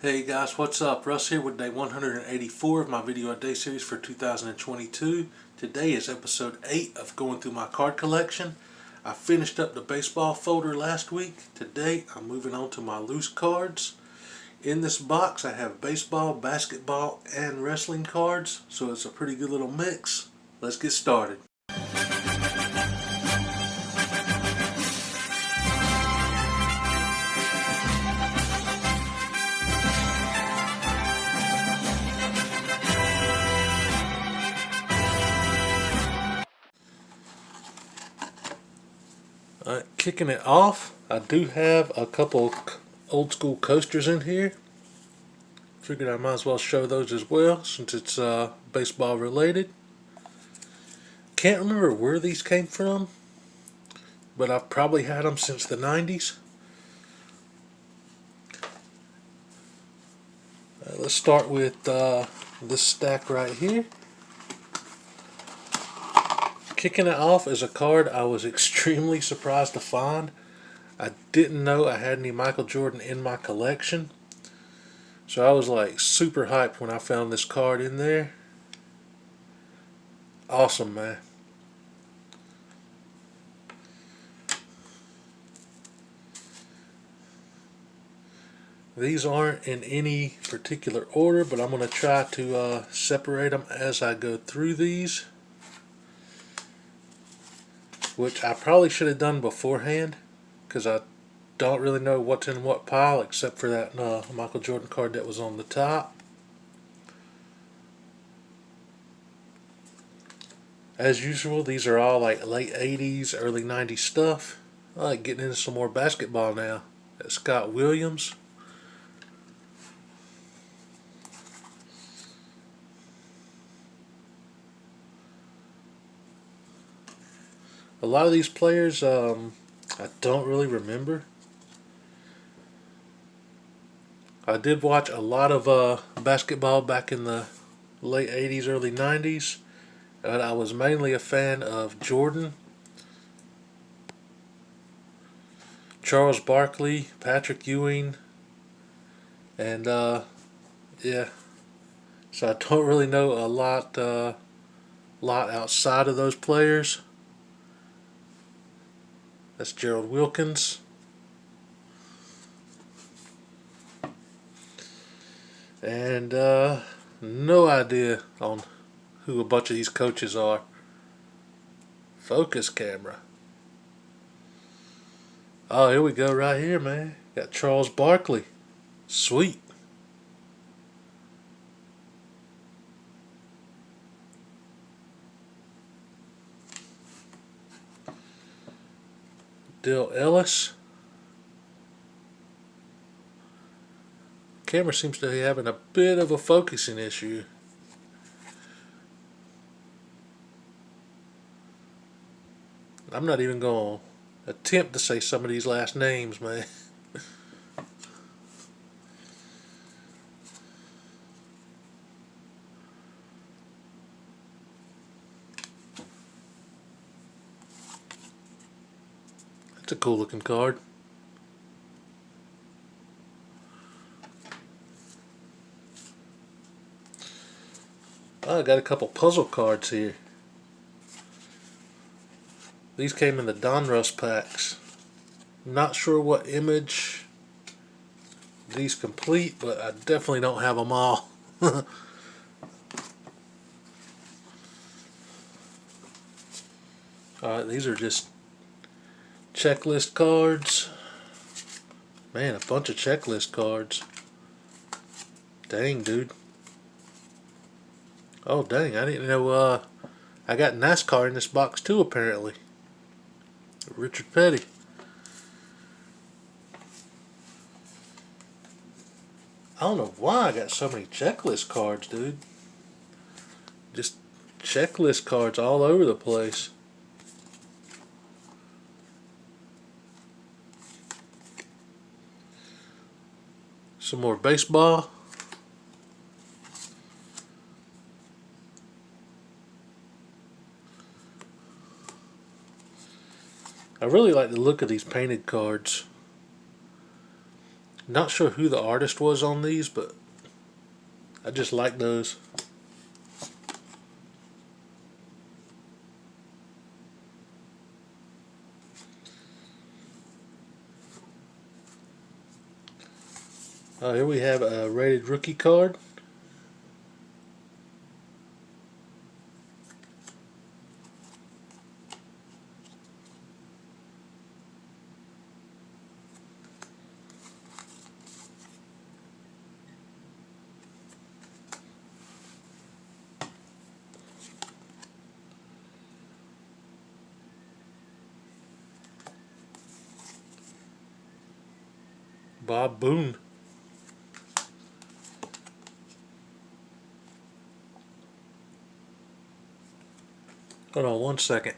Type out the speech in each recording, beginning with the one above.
Hey guys, what's up? Russ here with day 184 of my video a day series for 2022. Today is episode 8 of going through my card collection. I finished up the baseball folder last week. Today I'm moving on to my loose cards. In this box I have baseball, basketball, and wrestling cards, so it's a pretty good little mix. Let's get started. Kicking it off, I do have a couple old school coasters in here. Figured I might as well show those as well since it's baseball related. Can't remember where these came from, but I've probably had them since the 90s. Let's start with this stack right here. Kicking it off is a card I was extremely surprised to find. I didn't know I had any Michael Jordan in my collection, so I was like super hyped when I found this card in there. Awesome, man. These aren't in any particular order, but I'm going to try to separate them as I go through these, which I probably should have done beforehand because I don't really know what's in what pile except for that Michael Jordan card that was on the top. As usual, these are all like late 80s, early 90s stuff. I like getting into some more basketball now. That's Scott Williams. A lot of these players I don't really remember. I did watch a lot of basketball back in the late 80s, early 90s. And I was mainly a fan of Jordan, Charles Barkley, Patrick Ewing, and yeah. So I don't really know a lot outside of those players. That's Gerald Wilkins. And no idea on who a bunch of these coaches are. Focus camera. Oh, here we go right here, man. Got Charles Barkley. Sweet. Dill Ellis. Camera seems to be having a bit of a focusing issue. I'm not even going to attempt to say some of these last names, man. That's a cool looking card. Oh, I got a couple puzzle cards here. These came in the Donruss packs. Not sure what image these complete, but I definitely don't have them all. Alright, these are just checklist cards. Man, a bunch of checklist cards. Dang, dude. Oh, dang, I didn't know I got NASCAR in this box too, apparently. Richard Petty. I don't know why I got so many checklist cards, dude. Just checklist cards all over the place. Some more baseball. I really like the look of these painted cards. Not sure who the artist was on these, but I just like those. Here we have a rated rookie card. Bob Boone. Hold on one second.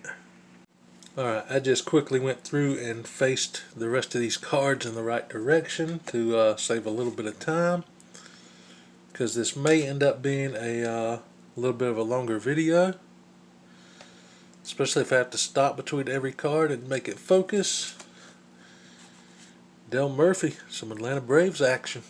Alright, I just quickly went through and faced the rest of these cards in the right direction to save a little bit of time, because this may end up being a little bit of a longer video, especially if I have to stop between every card and make it focus. Del Murphy, some Atlanta Braves action.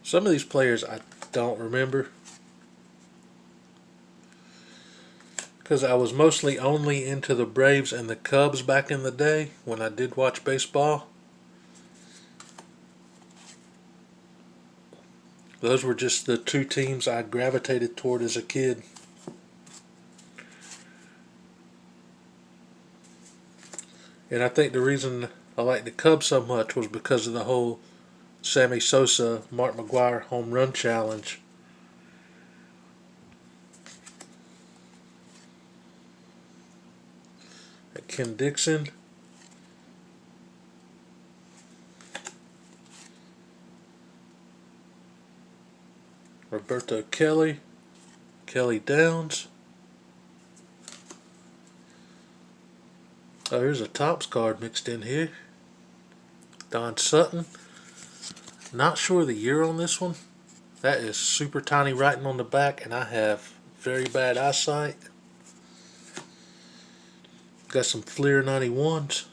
Some of these players I don't remember, because I was mostly only into the Braves and the Cubs back in the day when I did watch baseball. Those were just the two teams I gravitated toward as a kid. And I think the reason I liked the Cubs so much was because of the whole Sammy Sosa, Mark McGwire home run challenge. Ken Dixon. Roberto Kelly. Kelly Downs. Oh, here's a Topps card mixed in here. Don Sutton. Not sure the year on this one. That is super tiny writing on the back, and I have very bad eyesight. Got some Fleer 91s.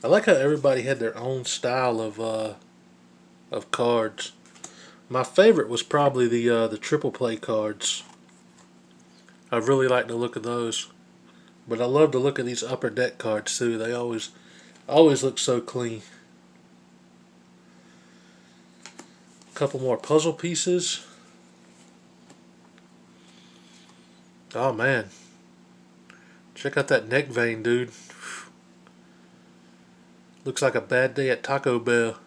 I like how everybody had their own style of cards. My favorite was probably the triple play cards. I really like the look of those. But I love the look of these upper deck cards too. They always look so clean. A couple more puzzle pieces. Oh man. Check out that neck vein, dude. Looks like a bad day at Taco Bell.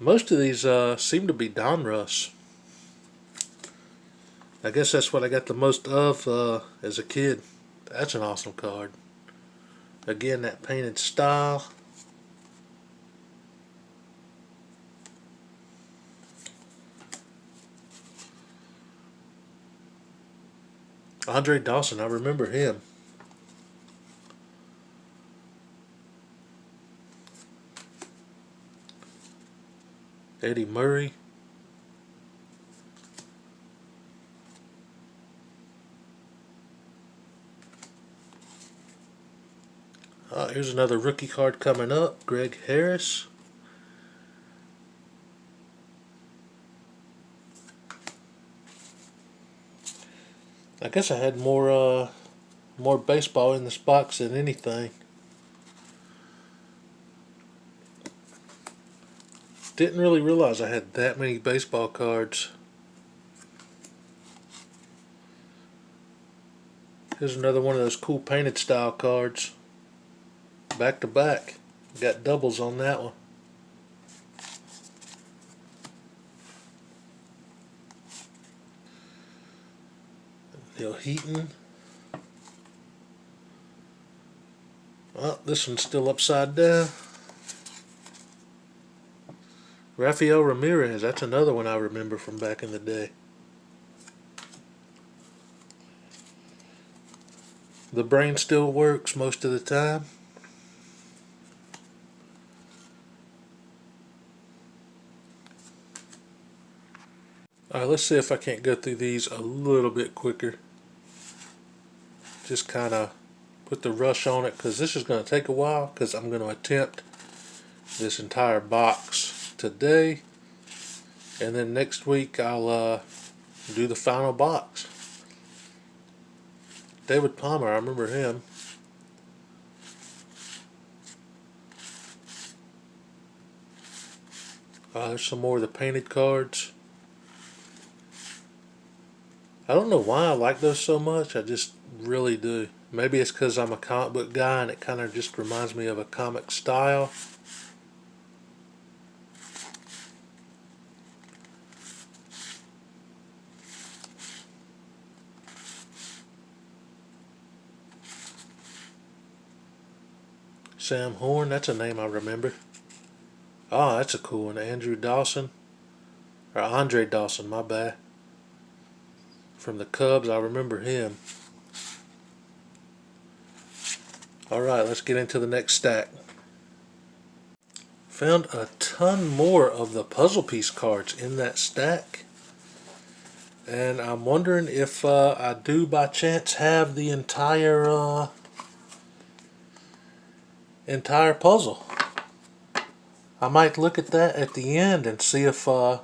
Most of these seem to be Donruss. I guess that's what I got the most of as a kid. That's an awesome card. Again, that painted style. Andre Dawson, I remember him. Eddie Murray. Here's another rookie card coming up. Greg Harris. I guess I had more baseball in this box than anything. Didn't really realize I had that many baseball cards. Here's another one of those cool painted style cards. Back to back. Got doubles on that one. Neil Heaton. Well, this one's still upside down. Raphael Ramirez, that's another one I remember from back in the day. The brain still works most of the time. Alright, let's see if I can't go through these a little bit quicker. Just kind of put the rush on it because this is going to take a while because I'm going to attempt this entire box today. And then next week I'll do the final box. David Palmer, I remember him. There's some more of the painted cards. I don't know why I like those so much. I just really do. Maybe it's because I'm a comic book guy and it kind of just reminds me of a comic style. Sam Horn, that's a name I remember. Oh, that's a cool one. Andrew Dawson. Or Andre Dawson, my bad. From the Cubs, I remember him. Alright, let's get into the next stack. Found a ton more of the puzzle piece cards in that stack. And I'm wondering if I do by chance have the entire puzzle. I might look at that at the end and see if I'm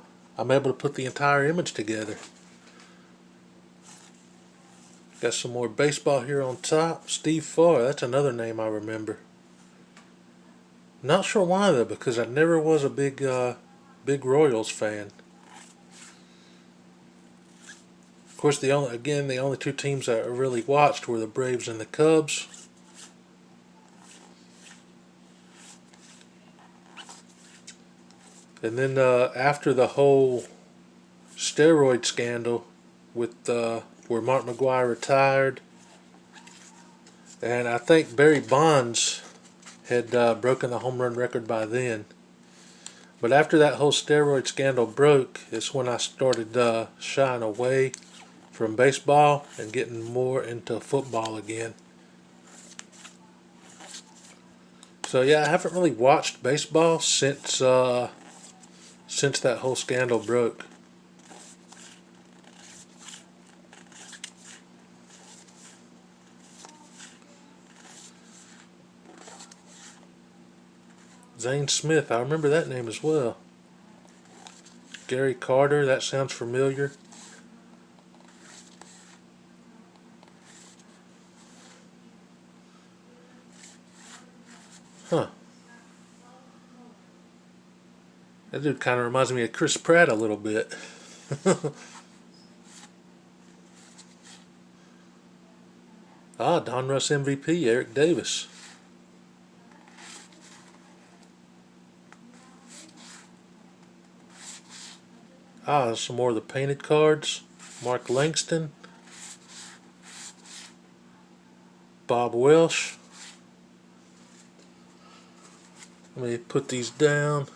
able to put the entire image together. Got some more baseball here on top. Steve Farr, that's another name I remember. Not sure why though, because I never was a big Royals fan. Of course, the only two teams I really watched were the Braves and the Cubs. And then after the whole steroid scandal with where Mark McGwire retired, and I think Barry Bonds had broken the home run record by then. But after that whole steroid scandal broke, it's when I started shying away from baseball and getting more into football again. So yeah, I haven't really watched baseball since that whole scandal broke. Zane Smith, I remember that name as well. Gary Carter, that sounds familiar. Huh. That dude kind of reminds me of Chris Pratt a little bit. Donruss MVP, Eric Davis. There's some more of the painted cards. Mark Langston. Bob Welsh. Let me put these down.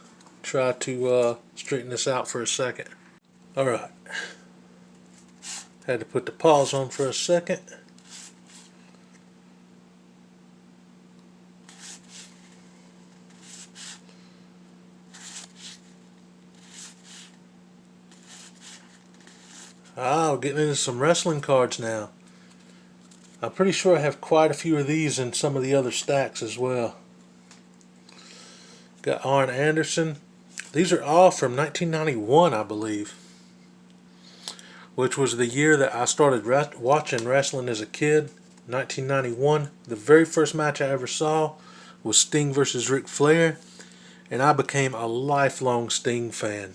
Try to straighten this out for a second. Alright. Had to put the pause on for a second. We're getting into some wrestling cards now. I'm pretty sure I have quite a few of these in some of the other stacks as well. Got Arn Anderson. These are all from 1991, I believe, which was the year that I started watching wrestling as a kid. 1991. The very first match I ever saw was Sting versus Ric Flair, and I became a lifelong Sting fan.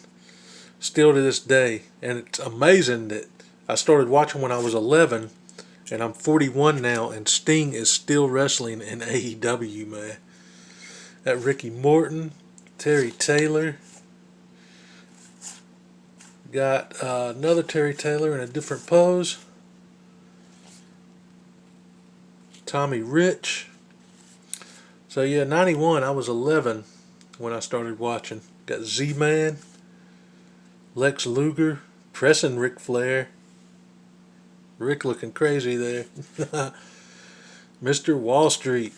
Still to this day. And it's amazing that I started watching when I was 11, and I'm 41 now, and Sting is still wrestling in AEW, man. That Ricky Morton, Terry Taylor. Got another Terry Taylor in a different pose. Tommy Rich. So yeah, 91, I was 11 when I started watching. Got Z-Man, Lex Luger, pressing Ric Flair. Rick looking crazy there. Mr. Wall Street.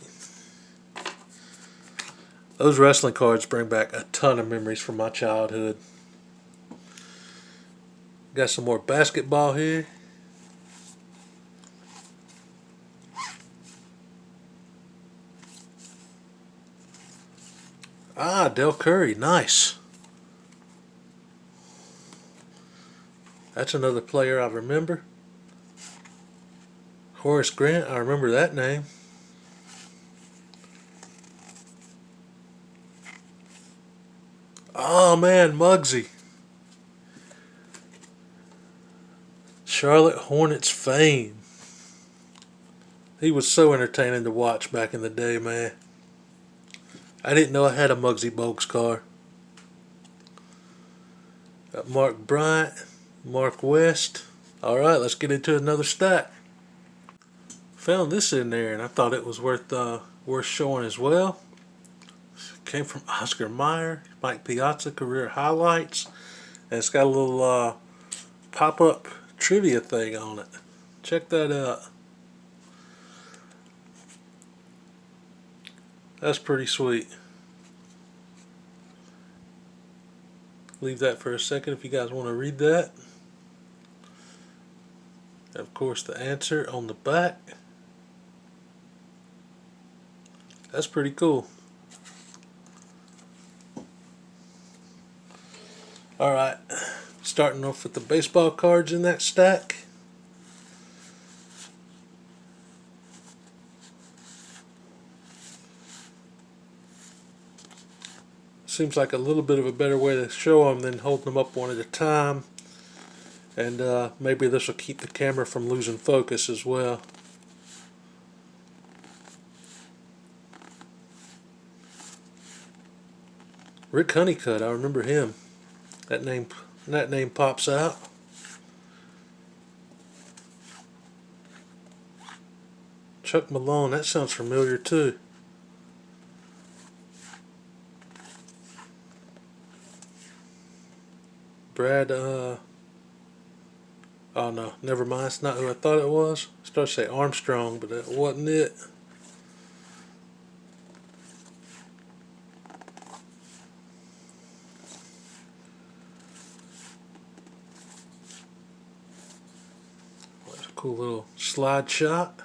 Those wrestling cards bring back a ton of memories from my childhood. Got some more basketball here. Ah, Del Curry, nice. That's another player I remember. Horace Grant, I remember that name. Oh man, Muggsy. Charlotte Hornets fame. He was so entertaining to watch back in the day, man. I didn't know I had a Muggsy Bogues car. Got Mark Bryant, Mark West. Alright, let's get into another stack. Found this in there and I thought it was worth showing as well. Came from Oscar Mayer, Mike Piazza career highlights. And it's got a little pop-up trivia thing on it. Check that out. That's pretty sweet. Leave that for a second if you guys want to read that. Of course, the answer on the back. That's pretty cool. Alright, starting off with the baseball cards in that stack. Seems like a little bit of a better way to show them than holding them up one at a time. And maybe this will keep the camera from losing focus as well. Rick Honeycutt, I remember him. That name pops out. Chuck Malone, that sounds familiar too. Brad, oh no, never mind, it's not who I thought it was. I started to say Armstrong, but that wasn't it. That's a cool little slide shot.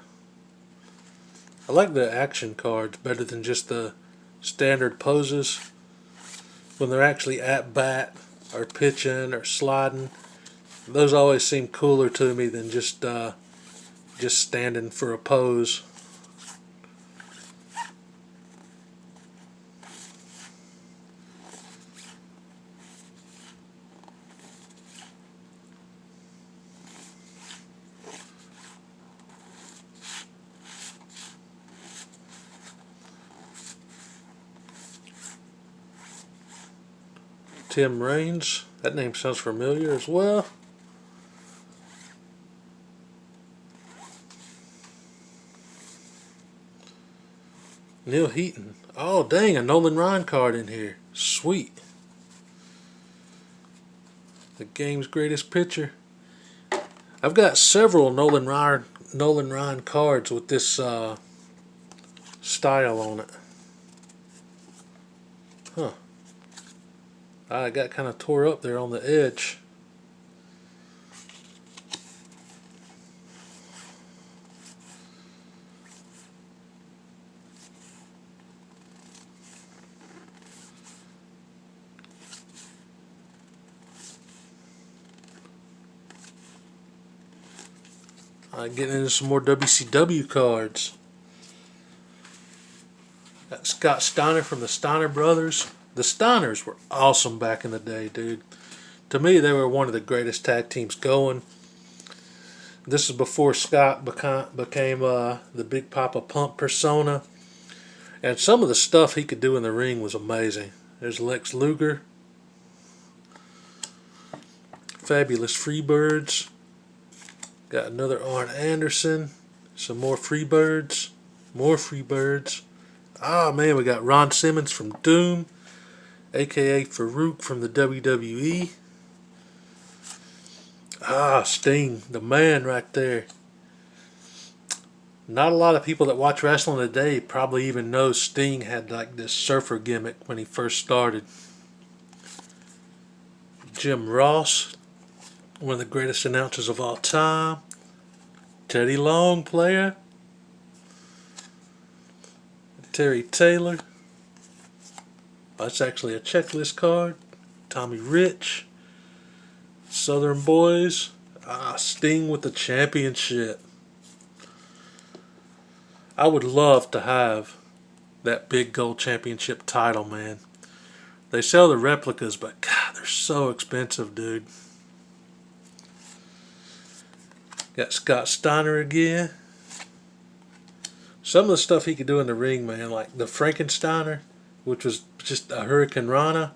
I like the action cards better than just the standard poses. When they're actually at bat, or pitching, or sliding, those always seem cooler to me than just standing for a pose. Tim Raines, that name sounds familiar as well. Neil Heaton. Oh dang, a Nolan Ryan card in here. Sweet. The game's greatest pitcher. I've got several Nolan Ryan cards with this style on it. Huh. I got kind of tore up there on the edge. Getting into some more WCW cards. Got Scott Steiner from the Steiner brothers. The Steiners were awesome back in the day, dude. To me, they were one of the greatest tag teams going. This is before Scott became the Big Papa Pump persona. And some of the stuff he could do in the ring was amazing. There's Lex Luger. Fabulous Freebirds. Got another Arn Anderson. Some more Freebirds. More Freebirds. Ah, man, we got Ron Simmons from Doom. A.K.A. Farouk from the WWE. Ah, Sting, the man right there. Not a lot of people that watch wrestling today probably even know Sting had like this surfer gimmick when he first started. Jim Ross. One of the greatest announcers of all time. Teddy Long, player. Terry Taylor. That's actually a checklist card. Tommy Rich. Southern Boys. Sting with the championship. I would love to have that big gold championship title, man. They sell the replicas, but God, they're so expensive, dude. Got Scott Steiner again. Some of the stuff he could do in the ring, man, like the Frankensteiner, which was just a Hurricane Rana.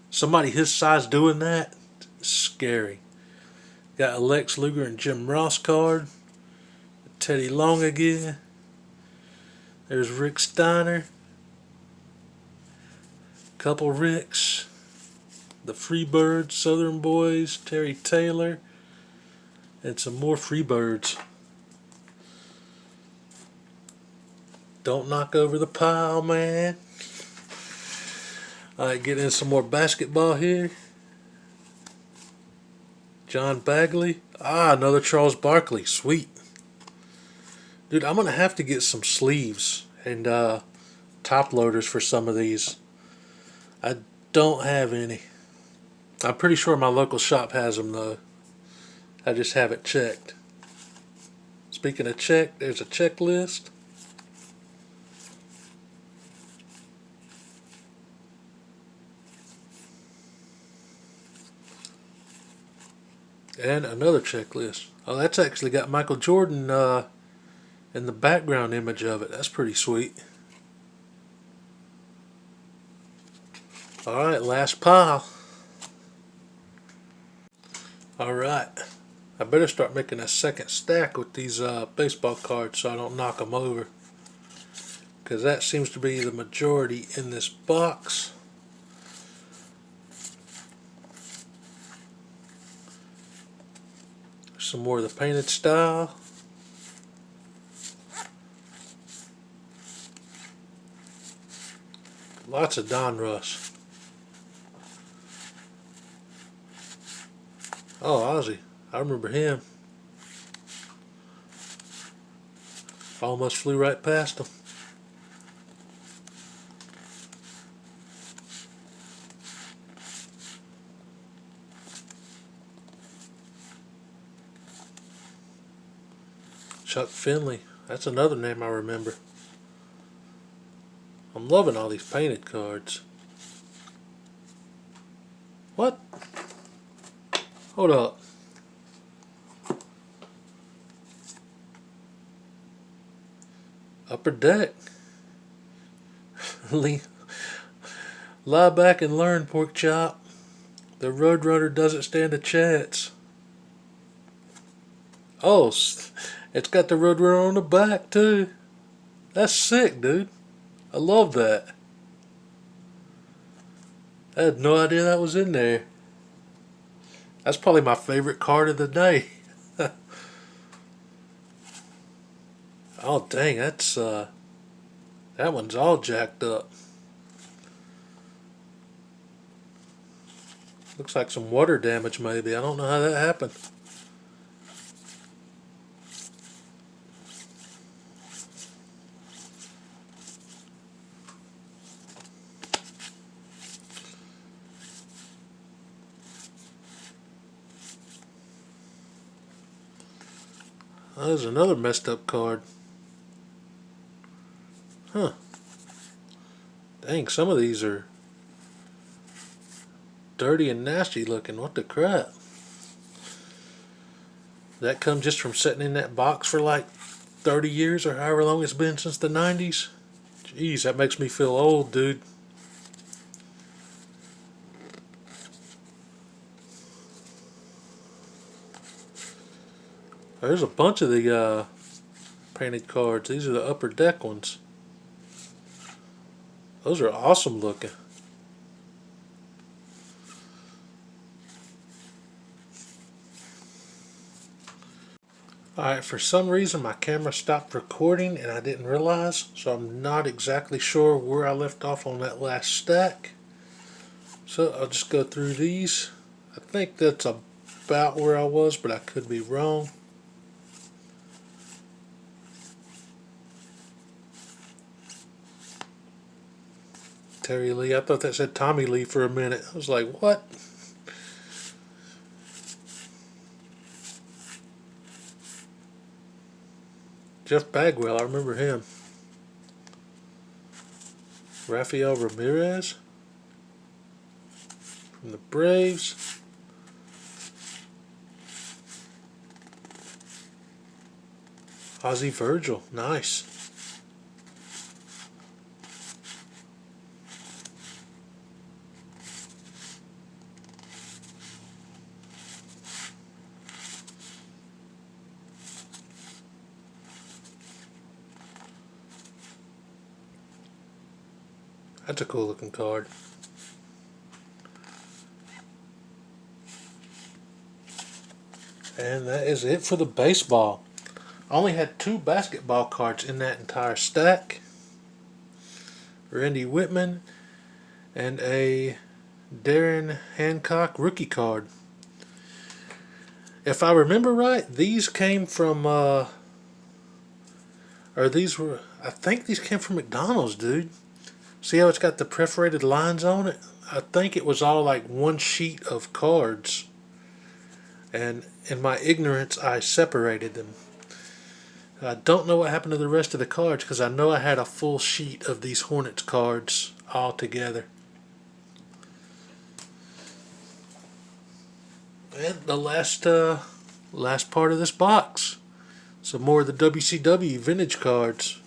Somebody his size doing that, scary. Got a Lex Luger and Jim Ross card. Teddy Long again. There's Rick Steiner. Couple Ricks. The Freebirds, Southern Boys, Terry Taylor. And some more Freebirds. Don't knock over the pile, man. Alright, get in some more basketball here. John Bagley. Another Charles Barkley. Sweet. Dude, I'm going to have to get some sleeves and top loaders for some of these. I don't have any. I'm pretty sure my local shop has them, though. I just haven't checked. Speaking of check, there's a checklist. And another checklist. Oh, that's actually got Michael Jordan in the background image of it. That's pretty sweet. Alright, last pile. Alright. I better start making a second stack with these baseball cards so I don't knock them over. Because that seems to be the majority in this box. Some more of the painted style. Lots of Don Russ. Oh, Ozzy. I remember him. Almost flew right past him. Chuck Finley. That's another name I remember. I'm loving all these painted cards. What? Hold up. Upper Deck. Lie back and learn, pork chop. The Roadrunner doesn't stand a chance. Oh, it's got the Roadrunner on the back too. That's sick, dude. I love that. I had no idea that was in there. That's probably my favorite card of the day. Oh dang, that's that one's all jacked up. Looks like some water damage maybe. I don't know how that happened. Oh, there's another messed up card. Huh. Dang, some of these are dirty and nasty looking. What the crap? That come just from sitting in that box for like 30 years or however long it's been since the 90s? Jeez, that makes me feel old, dude. There's a bunch of the painted cards. These are the Upper Deck ones. Those are awesome looking. Alright, for some reason my camera stopped recording and I didn't realize, so I'm not exactly sure where I left off on that last stack. So I'll just go through these. I think that's about about where I was, but I could be wrong. Terry Lee. I thought that said Tommy Lee for a minute. I was like, what? Jeff Bagwell, I remember him. Raphael Ramirez from the Braves. Ozzie Virgil, nice. That's a cool looking card. And that is it for the baseball. I only had 2 basketball cards in that entire stack. Randy Whitman and a Darren Hancock rookie card. If I remember right, these came from, I think these came from McDonald's, dude. See how it's got the perforated lines on it? I think it was all like one sheet of cards. And in my ignorance, I separated them. I don't know what happened to the rest of the cards because I know I had a full sheet of these Hornets cards all together. And the last part of this box. Some more of the WCW vintage cards.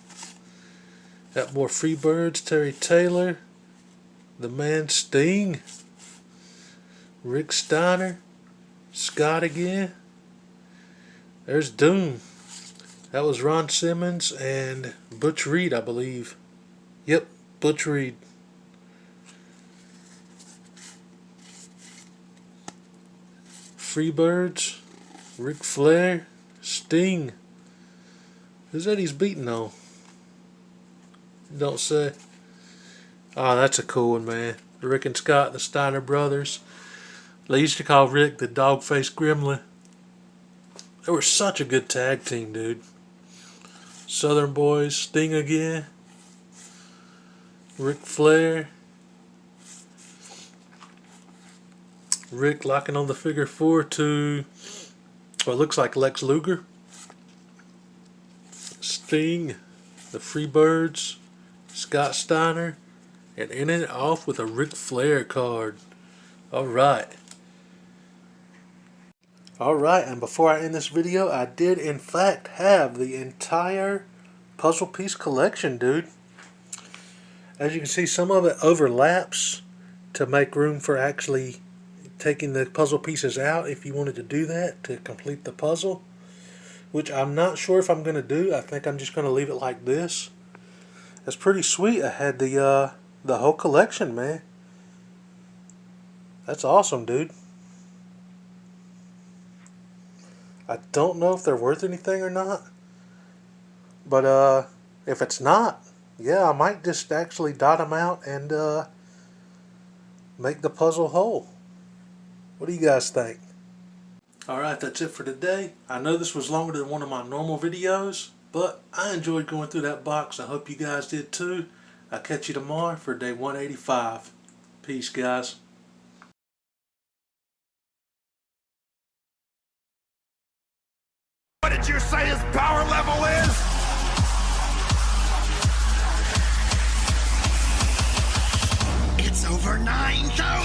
Got more Freebirds, Terry Taylor, the man Sting, Rick Steiner, Scott again. There's Doom. That was Ron Simmons and Butch Reed, I believe. Yep, Butch Reed. Freebirds, Ric Flair, Sting. Who's that he's beating on? Don't say. Oh, that's a cool one, man. Rick and Scott, the Steiner brothers. They used to call Rick the dog-faced gremlin. They were such a good tag team, dude. Southern Boys, Sting again. Ric Flair. Rick locking on the figure 4 to what looks like Lex Luger. Sting, the Freebirds, Scott Steiner, and ending it off with a Ric Flair card. Alright. Alright, and before I end this video, I did in fact have the entire puzzle piece collection, dude. As you can see, some of it overlaps to make room for actually taking the puzzle pieces out if you wanted to do that to complete the puzzle, which I'm not sure if I'm going to do. I think I'm just going to leave it like this. That's pretty sweet. I had the whole collection, man. That's awesome, dude. I don't know if they're worth anything or not, but if it's not, yeah, I might just actually dot them out and make the puzzle whole. What do you guys think? Alright, that's it for today. I know this was longer than one of my normal videos, but I enjoyed going through that box. I hope you guys did too. I'll catch you tomorrow for day 185. Peace, guys. What did you say his power level is? It's over 9,000!